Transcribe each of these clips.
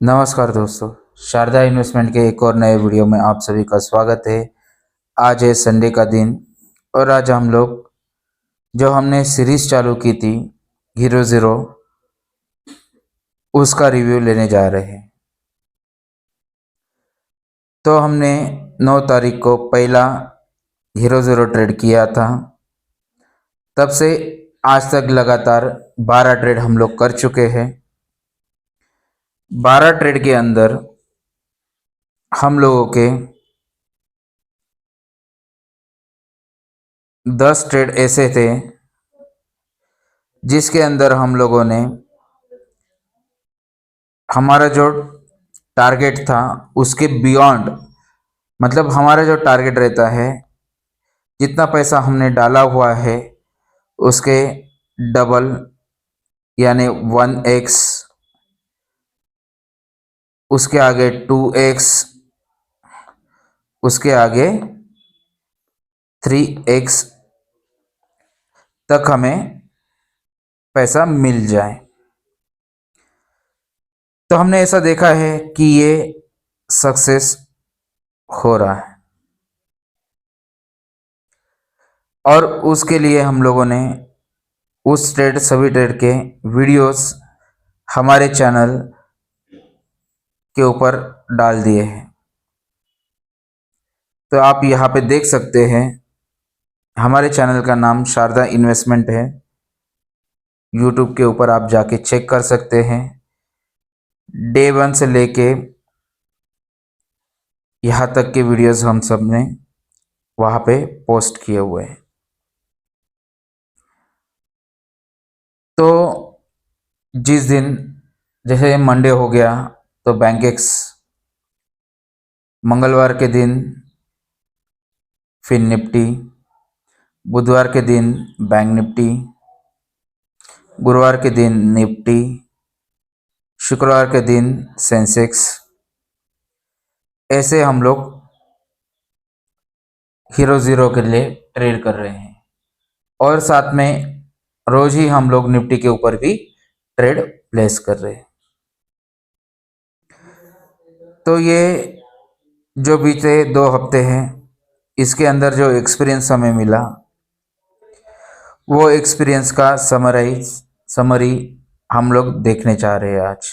नमस्कार दोस्तों। शारदा इन्वेस्टमेंट के एक और नए वीडियो में आप सभी का स्वागत है। आज है संडे का दिन और आज हम लोग जो हमने सीरीज चालू की थी हीरो ज़ीरो, उसका रिव्यू लेने जा रहे हैं। तो हमने 9 तारीख को पहला हीरो ज़ीरो ट्रेड किया था। तब से आज तक लगातार 12 ट्रेड हम लोग कर चुके हैं। 12 ट्रेड के अंदर हम लोगों के 10 ट्रेड ऐसे थे जिसके अंदर हम लोगों ने हमारा जो टारगेट था उसके बियॉन्ड, मतलब हमारा जो टारगेट रहता है, जितना पैसा हमने डाला हुआ है उसके डबल, यानी 1x, उसके आगे 2x, उसके आगे 3x तक हमें पैसा मिल जाए। तो हमने ऐसा देखा है कि ये सक्सेस हो रहा है और उसके लिए हम लोगों ने उस ट्रेड, सभी ट्रेड के वीडियोस हमारे चैनल के ऊपर डाल दिए हैं। तो आप यहाँ पे देख सकते हैं, हमारे चैनल का नाम शारदा इन्वेस्टमेंट है। यूट्यूब के ऊपर आप जाके चेक कर सकते हैं। डे 1 से लेके यहाँ तक के वीडियोस हम सब ने वहाँ पे पोस्ट किए हुए हैं। तो जिस दिन, जैसे मंडे हो गया तो बैंक एक्स, मंगलवार के दिन फिर निफ्टी, बुधवार के दिन बैंक निफ्टी, गुरुवार के दिन निफ्टी, शुक्रवार के दिन सेंसेक्स। ऐसे हम लोग हीरो ज़ीरो के लिए ट्रेड कर रहे हैं और साथ में रोज ही हम लोग निफ्टी के ऊपर भी ट्रेड प्लेस कर रहे हैं। तो ये जो बीते 2 हफ्ते हैं, इसके अंदर जो एक्सपीरियंस हमें मिला, वो एक्सपीरियंस का समरी हम लोग देखने जा रहे हैं आज,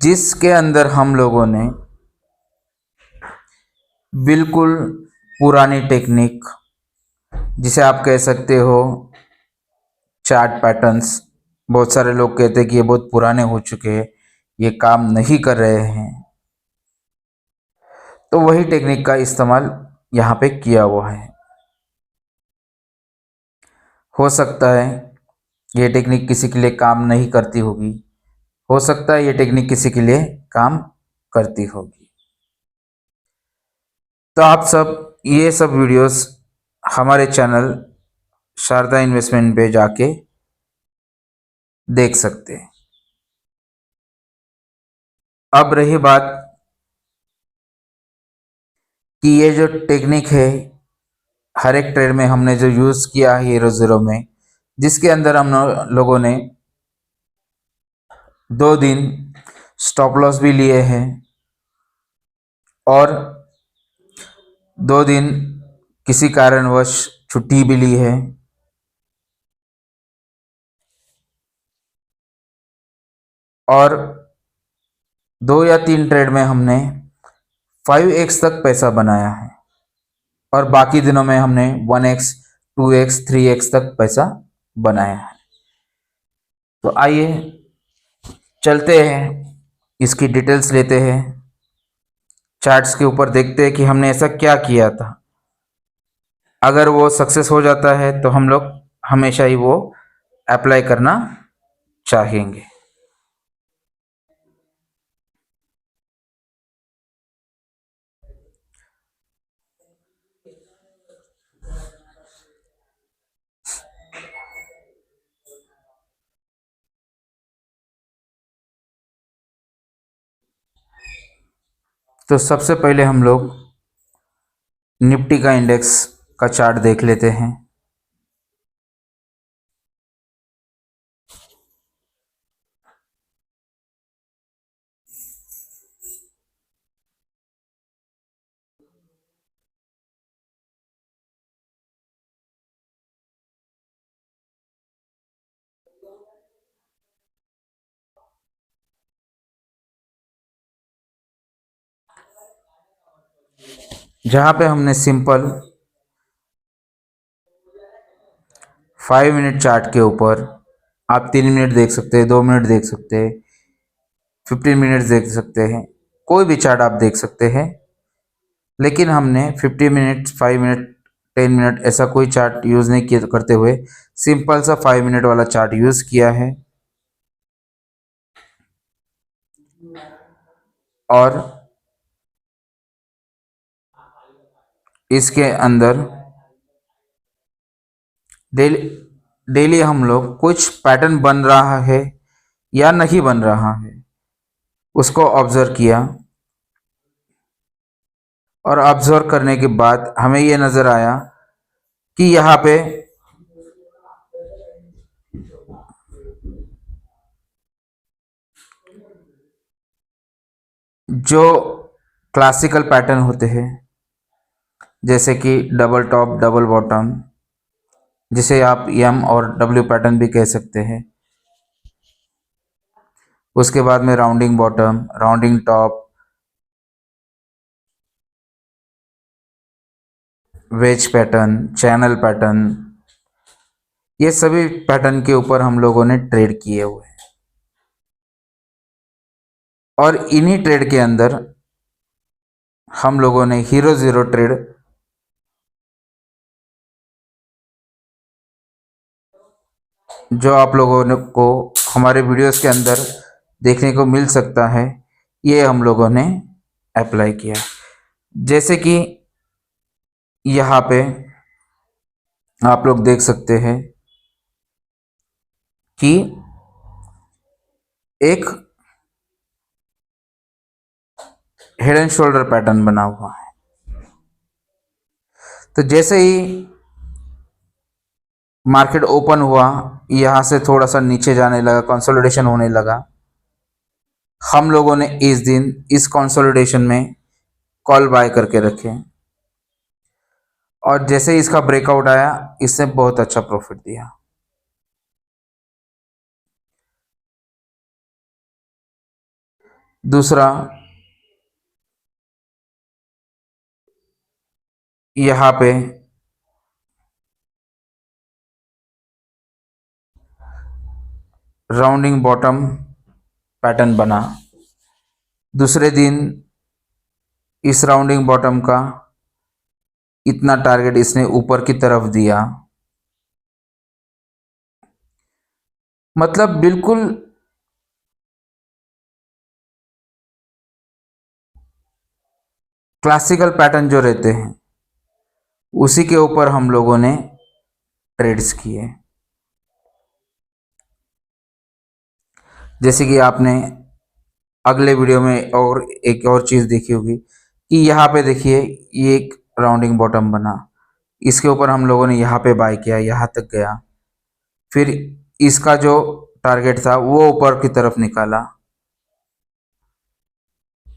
जिसके अंदर हम लोगों ने बिल्कुल पुरानी टेक्निक, जिसे आप कह सकते हो चार्ट पैटर्न्स, बहुत सारे लोग कहते हैं कि ये बहुत पुराने हो चुके हैं, ये काम नहीं कर रहे हैं, तो वही टेक्निक का इस्तेमाल यहाँ पे किया हुआ है। हो सकता है ये टेक्निक किसी के लिए काम नहीं करती होगी, हो सकता है ये टेक्निक किसी के लिए काम करती होगी। तो आप सब ये सब वीडियोस हमारे चैनल शारदा इन्वेस्टमेंट पे जाके देख सकते हैं। अब रही बात कि ये जो टेक्निक है, हर एक ट्रेड में हमने जो यूज़ किया है हीरो ज़ीरो में, जिसके अंदर हम लोगों ने 2 दिन स्टॉप लॉस भी लिए हैं और 2 दिन किसी कारणवश छुट्टी भी ली है। और 2 या 3 ट्रेड में हमने 5x तक पैसा बनाया है और बाकी दिनों में हमने 1x, 2x, 3x तक पैसा बनाया है। तो आइए चलते हैं, इसकी डिटेल्स लेते हैं, चार्ट्स के ऊपर देखते हैं कि हमने ऐसा क्या किया था। अगर वो सक्सेस हो जाता है तो हम लोग हमेशा ही वो अप्लाई करना चाहेंगे। तो सबसे पहले हम लोग निफ्टी का इंडेक्स का चार्ट देख लेते हैं। जहाँ पे हमने सिंपल 5 मिनट चार्ट के ऊपर आप 3 मिनट देख सकते हैं, 2 मिनट देख सकते हैं, 15 मिनट देख सकते हैं, कोई भी चार्ट आप देख सकते हैं। लेकिन हमने 50 मिनट, 5 मिनट, 10 मिनट ऐसा कोई चार्ट यूज़ नहीं किया करते हुए सिंपल सा 5 मिनट वाला चार्ट यूज़ किया है। और इसके अंदर डेली डेली हम लोग कुछ पैटर्न बन रहा है या नहीं बन रहा है उसको ऑब्जर्व किया, और ऑब्जर्व करने के बाद हमें ये नज़र आया कि यहाँ पे जो क्लासिकल पैटर्न होते हैं, जैसे कि डबल टॉप डबल बॉटम, जिसे आप एम और डब्ल्यू पैटर्न भी कह सकते हैं, उसके बाद में rounding bottom, rounding top, wedge pattern, channel pattern, ये सभी पैटर्न के ऊपर हम लोगों ने ट्रेड किए हुए हैं। और इन्हीं ट्रेड के अंदर हम लोगों ने हीरो जीरो ट्रेड जो आप लोगों को हमारे वीडियोस के अंदर देखने को मिल सकता है, ये हम लोगों ने अप्लाई किया। जैसे कि यहाँ पे आप लोग देख सकते हैं कि एक हेड एंड शोल्डर पैटर्न बना हुआ है। तो जैसे ही मार्केट ओपन हुआ, यहाँ से थोड़ा सा नीचे जाने लगा, कंसोलिडेशन होने लगा, हम लोगों ने इस दिन इस कंसोलिडेशन में कॉल बाय करके रखे, और जैसे ही इसका ब्रेकआउट आया, इसने बहुत अच्छा प्रॉफिट दिया। दूसरा, यहाँ पे राउंडिंग बॉटम पैटर्न बना। दूसरे दिन इस राउंडिंग बॉटम का इतना टारगेट इसने ऊपर की तरफ दिया, मतलब बिल्कुल क्लासिकल पैटर्न जो रहते हैं उसी के ऊपर हम लोगों ने ट्रेड्स किए। जैसे कि आपने अगले वीडियो में और एक और चीज़ देखी होगी कि यहाँ पे देखिए, ये एक राउंडिंग बॉटम बना, इसके ऊपर हम लोगों ने यहाँ पे बाय किया, यहाँ तक गया, फिर इसका जो टारगेट था वो ऊपर की तरफ निकाला।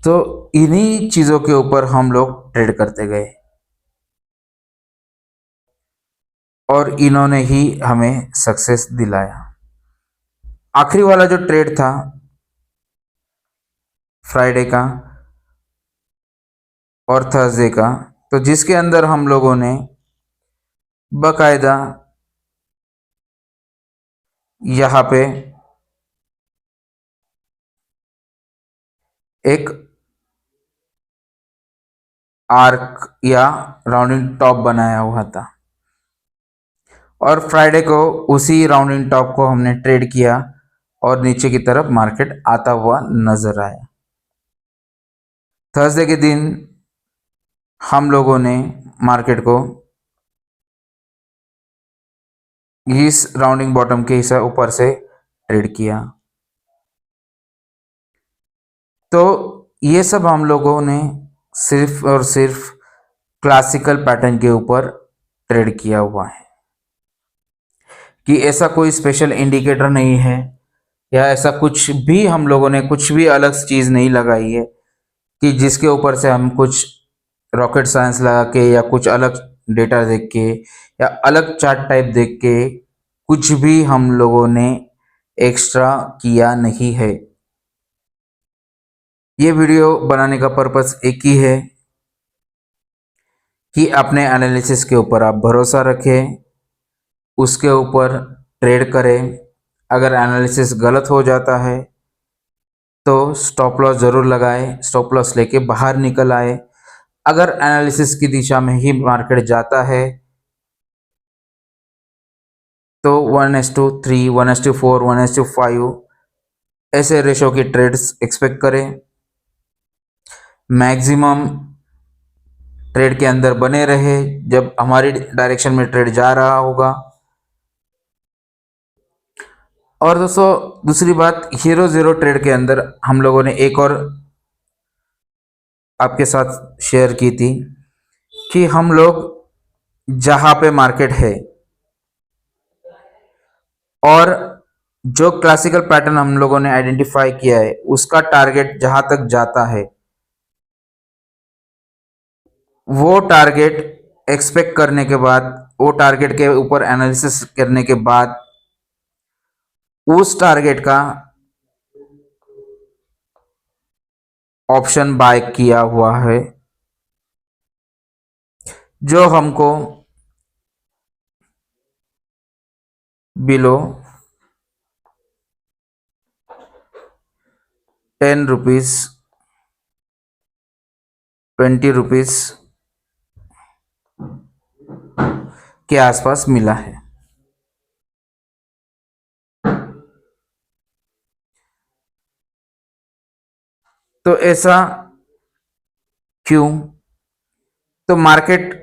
तो इन्हीं चीज़ों के ऊपर हम लोग ट्रेड करते गए, और इन्होंने ही हमें सक्सेस दिलाया। आखिरी वाला जो ट्रेड था फ्राइडे का और थर्सडे का, तो जिसके अंदर हम लोगों ने बकायदा यहाँ पे एक आर्क या राउंडिंग टॉप बनाया हुआ था, और फ्राइडे को उसी राउंडिंग टॉप को हमने ट्रेड किया और नीचे की तरफ मार्केट आता हुआ नजर आया। थर्सडे के दिन हम लोगों ने मार्केट को इस राउंडिंग बॉटम के हिस्से ऊपर से ट्रेड किया। तो ये सब हम लोगों ने सिर्फ और सिर्फ क्लासिकल पैटर्न के ऊपर ट्रेड किया हुआ है, कि ऐसा कोई स्पेशल इंडिकेटर नहीं है, या ऐसा कुछ भी हम लोगों ने कुछ भी अलग चीज़ नहीं लगाई है कि जिसके ऊपर से हम कुछ रॉकेट साइंस लगा के या कुछ अलग डेटा देख के या अलग चार्ट टाइप देख के कुछ भी हम लोगों ने एक्स्ट्रा किया नहीं है। ये वीडियो बनाने का पर्पस एक ही है कि अपने एनालिसिस के ऊपर आप भरोसा रखें, उसके ऊपर ट्रेड करें। अगर एनालिसिस गलत हो जाता है तो स्टॉप लॉस ज़रूर लगाएं, स्टॉप लॉस लेके बाहर निकल आए। अगर एनालिसिस की दिशा में ही मार्केट जाता है तो 1:3, 1:4, 1:5 ऐसे रेशो की ट्रेड्स एक्सपेक्ट करें। मैक्सिमम ट्रेड के अंदर बने रहे जब हमारी डायरेक्शन में ट्रेड जा रहा होगा। और दोस्तों दूसरी बात, हीरो ज़ीरो ट्रेड के अंदर हम लोगों ने एक और आपके साथ शेयर की थी कि हम लोग जहाँ पे मार्केट है और जो क्लासिकल पैटर्न हम लोगों ने आइडेंटिफाई किया है उसका टारगेट जहाँ तक जाता है वो टारगेट एक्सपेक्ट करने के बाद, वो टारगेट के ऊपर एनालिसिस करने के बाद उस टारगेट का ऑप्शन बाय किया हुआ है जो हमको बिलो 10 रुपीज़, 20 रुपीज़ के आसपास मिला है। तो ऐसा क्यों? तो मार्केट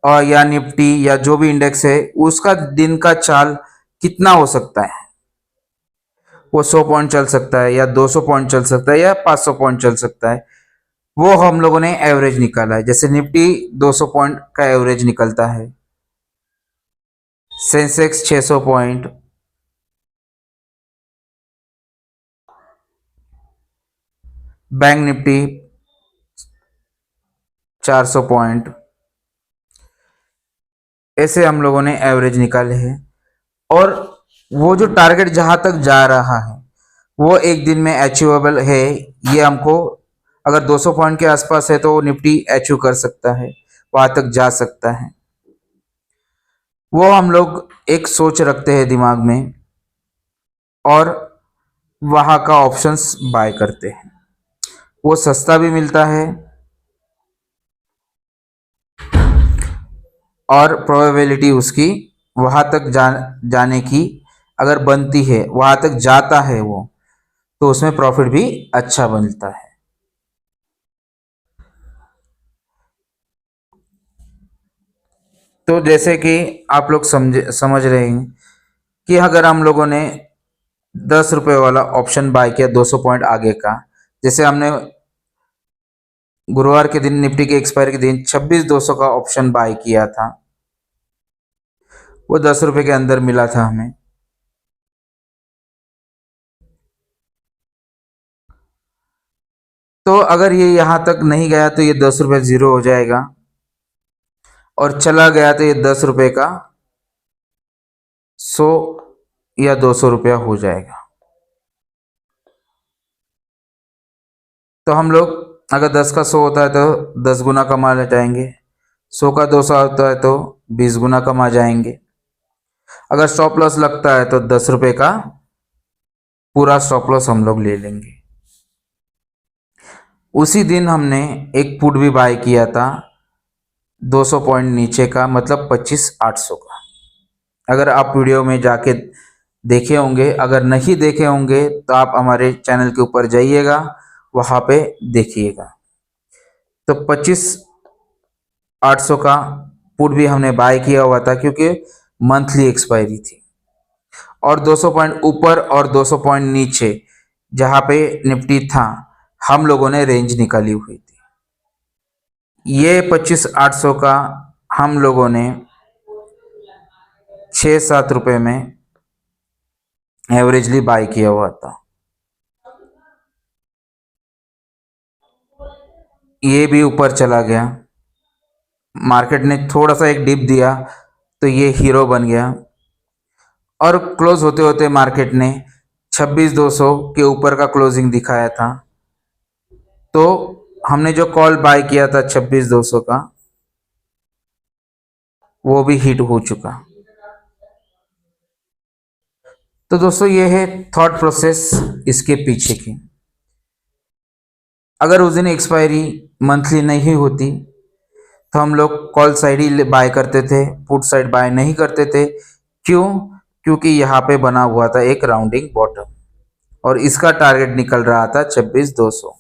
और या निफ्टी या जो भी इंडेक्स है उसका दिन का चाल कितना हो सकता है? वो 100 पॉइंट चल सकता है या 200 पॉइंट चल सकता है या 500 पॉइंट चल सकता है। वो हम लोगों ने एवरेज निकाला है। जैसे निफ्टी 200 पॉइंट का एवरेज निकलता है, Sensex 600 point, bank Nifty 400 point, ऐसे हम लोगों ने एवरेज निकाले हैं। और वो जो टारगेट जहां तक जा रहा है वो एक दिन में अचीवेबल है। ये हमको अगर 200 पॉइंट के आसपास है तो निफ्टी अचीव कर सकता है, वहां तक जा सकता है। वो हम लोग एक सोच रखते हैं दिमाग में और वहां का ऑप्शंस बाय करते हैं। वो सस्ता भी मिलता है और प्रोबेबिलिटी उसकी वहां तक जाने की अगर बनती है, वहां तक जाता है वो, तो उसमें प्रॉफिट भी अच्छा बनता है। तो जैसे कि आप लोग समझ रहे हैं कि अगर हम लोगों ने 10 रुपए वाला ऑप्शन बाय किया 200 पॉइंट आगे का, जैसे हमने गुरुवार के दिन निफ्टी के एक्सपायरी के दिन 26,200 का ऑप्शन बाय किया था, वो 10 रुपए के अंदर मिला था हमें। तो अगर ये यहाँ तक नहीं गया तो ये 10 रुपये ज़ीरो हो जाएगा और चला गया तो ये 10 रुपये का 100 या 200 रुपया हो जाएगा। तो हम लोग अगर 10 का 100 होता है तो 10 गुना कमा जाएंगे, 100 का 200 होता है तो 20 गुना कमा जाएंगे। अगर स्टॉप लॉस लगता है तो 10 रुपये का पूरा स्टॉप लॉस हम लोग ले लेंगे। उसी दिन हमने एक पुट भी बाय किया था 200 पॉइंट नीचे का, मतलब 25,800 का। अगर आप वीडियो में जाके देखे होंगे, अगर नहीं देखे होंगे तो आप हमारे चैनल के ऊपर जाइएगा, वहाँ पे देखिएगा। तो 25,800 का पुट भी हमने बाय किया हुआ था क्योंकि मंथली एक्सपायरी थी। और 200 पॉइंट ऊपर और 200 पॉइंट नीचे जहाँ पे निफ्टी था हम लोगों ने रेंज निकाली हुई थी। ये 25,800 का हम लोगों ने 6-7 रुपये में एवरेजली बाय किया हुआ था। ये भी ऊपर चला गया, मार्केट ने थोड़ा सा एक डिप दिया तो ये हीरो बन गया और क्लोज होते होते मार्केट ने 26,200 के ऊपर का क्लोजिंग दिखाया था। तो हमने जो कॉल बाय किया था 26,200 का, वो भी हिट हो चुका। तो दोस्तों ये है थॉट प्रोसेस इसके पीछे की। अगर उस दिन एक्सपायरी मंथली नहीं होती तो हम लोग कॉल साइड ही बाय करते थे, पुट साइड बाय नहीं करते थे। क्यों? क्योंकि यहाँ पे बना हुआ था एक राउंडिंग बॉटम और इसका टारगेट निकल रहा था 26,200।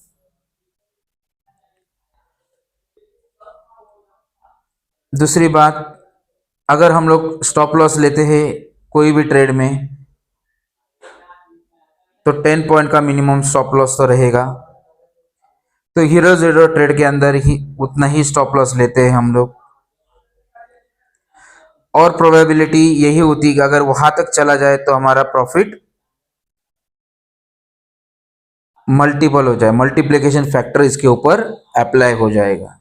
दूसरी बात, अगर हम लोग स्टॉप लॉस लेते हैं कोई भी ट्रेड में तो 10 पॉइंट का मिनिमम स्टॉप लॉस तो रहेगा। तो हीरो जीरो ट्रेड के अंदर ही उतना ही स्टॉप लॉस लेते हैं हम लोग, और प्रोबेबिलिटी यही होती है कि अगर वहां तक चला जाए तो हमारा प्रॉफिट मल्टीपल हो जाए, मल्टीप्लिकेशन फैक्टर इसके ऊपर अप्लाई हो जाएगा।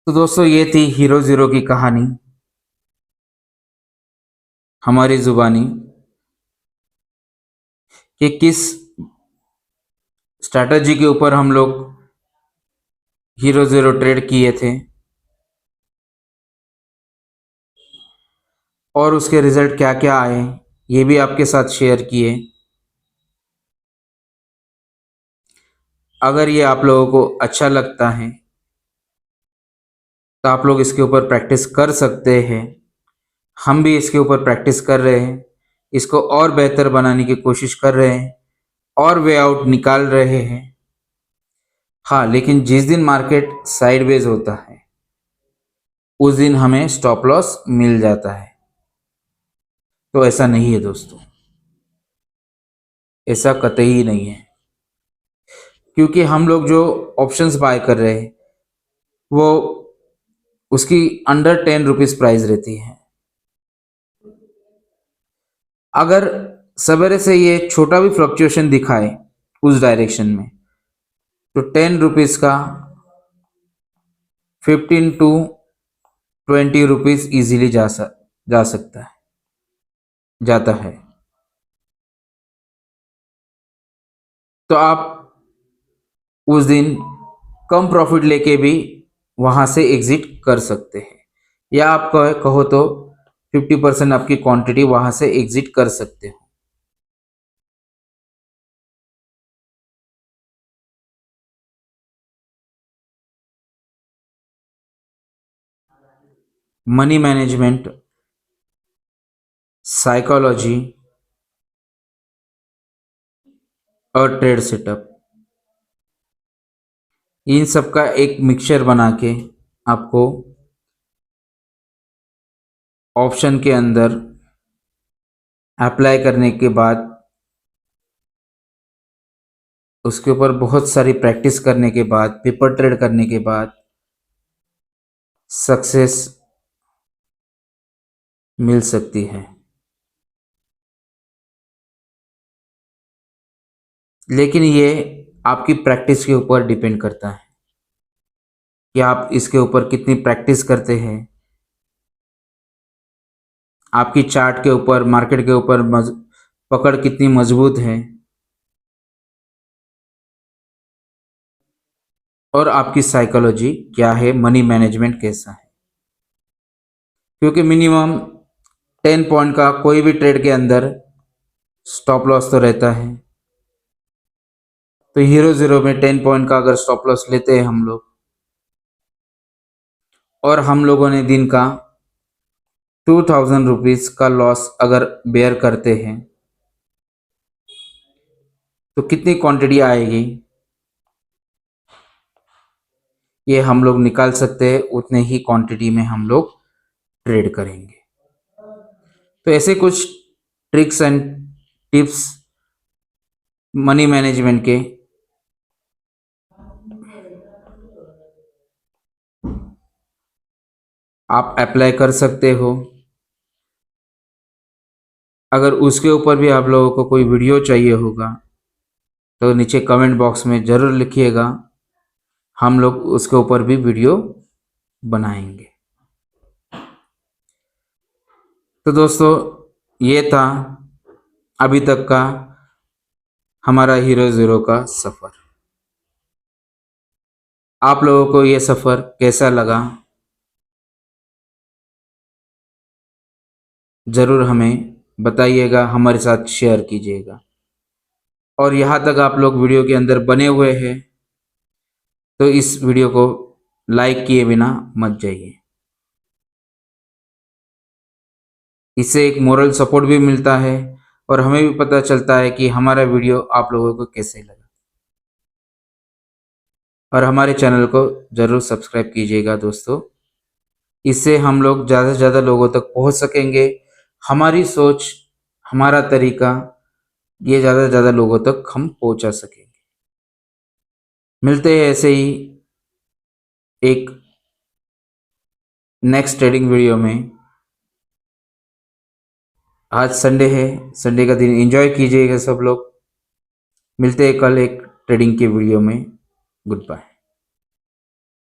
तो दोस्तों ये थी हीरो जीरो की कहानी, हमारी जुबानी, कि किस स्ट्रैटेजी के ऊपर हम लोग हीरो जीरो ट्रेड किए थे और उसके रिजल्ट क्या क्या आए ये भी आपके साथ शेयर किए। अगर ये आप लोगों को अच्छा लगता है तो आप लोग इसके ऊपर प्रैक्टिस कर सकते हैं। हम भी इसके ऊपर प्रैक्टिस कर रहे हैं, इसको और बेहतर बनाने की कोशिश कर रहे हैं और वे आउट निकाल रहे हैं। हाँ, लेकिन जिस दिन मार्केट साइडवेज होता है उस दिन हमें स्टॉप लॉस मिल जाता है। तो ऐसा नहीं है दोस्तों, ऐसा कतई नहीं है, क्योंकि हम लोग जो ऑप्शंस बाय कर रहे हैं वो उसकी अंडर 10 रुपीज प्राइस रहती है। अगर सवेरे से ये छोटा भी फ्लक्चुएशन दिखाए उस डायरेक्शन में तो 10 रुपीज का 15 to 20 रुपीज इजीली जा सकता है, जाता है। तो आप उस दिन कम प्रॉफिट लेके भी वहां से एग्जिट कर सकते हैं, या आप कहो तो 50% आपकी क्वांटिटी वहां से एग्जिट कर सकते हो। मनी मैनेजमेंट, साइकोलॉजी और ट्रेड सेटअप, इन सब का एक मिक्सचर बना के आपको ऑप्शन के अंदर अप्लाई करने के बाद, उसके ऊपर बहुत सारी प्रैक्टिस करने के बाद, पेपर ट्रेड करने के बाद सक्सेस मिल सकती है। लेकिन ये आपकी प्रैक्टिस के ऊपर डिपेंड करता है कि आप इसके ऊपर कितनी प्रैक्टिस करते हैं, आपकी चार्ट के ऊपर, मार्केट के ऊपर पकड़ कितनी मजबूत है, और आपकी साइकोलॉजी क्या है, मनी मैनेजमेंट कैसा है। क्योंकि मिनिमम 10 पॉइंट का कोई भी ट्रेड के अंदर स्टॉप लॉस तो रहता है। तो हीरो जीरो में 10 पॉइंट का अगर स्टॉप लॉस लेते हैं हम लोग, और हम लोगों ने दिन का 2000 रुपीज का लॉस अगर बेयर करते हैं तो कितनी क्वांटिटी आएगी ये हम लोग निकाल सकते हैं। उतने ही क्वांटिटी में हम लोग ट्रेड करेंगे। तो ऐसे कुछ tricks and tips money management के आप अप्लाई कर सकते हो। अगर उसके ऊपर भी आप लोगों को कोई वीडियो चाहिए होगा तो नीचे कमेंट बॉक्स में ज़रूर लिखिएगा, हम लोग उसके ऊपर भी वीडियो बनाएंगे। तो दोस्तों ये था अभी तक का हमारा हीरो ज़ीरो का सफ़र। आप लोगों को ये सफ़र कैसा लगा ज़रूर हमें बताइएगा, हमारे साथ शेयर कीजिएगा। और यहाँ तक आप लोग वीडियो के अंदर बने हुए हैं तो इस वीडियो को लाइक किए बिना मत जाइए। इससे एक मोरल सपोर्ट भी मिलता है और हमें भी पता चलता है कि हमारा वीडियो आप लोगों को कैसे लगा। और हमारे चैनल को ज़रूर सब्सक्राइब कीजिएगा दोस्तों। इससे हम लोग ज़्यादा से ज़्यादा लोगों तक पहुंच सकेंगे। हमारी सोच, हमारा तरीका, ये ज़्यादा से ज़्यादा लोगों तक हम पहुंचा सकेंगे। मिलते हैं ऐसे ही एक नेक्स्ट ट्रेडिंग वीडियो में। आज संडे है, संडे का दिन एंजॉय कीजिएगा सब लोग। मिलते हैं कल एक ट्रेडिंग के वीडियो में। Good bye.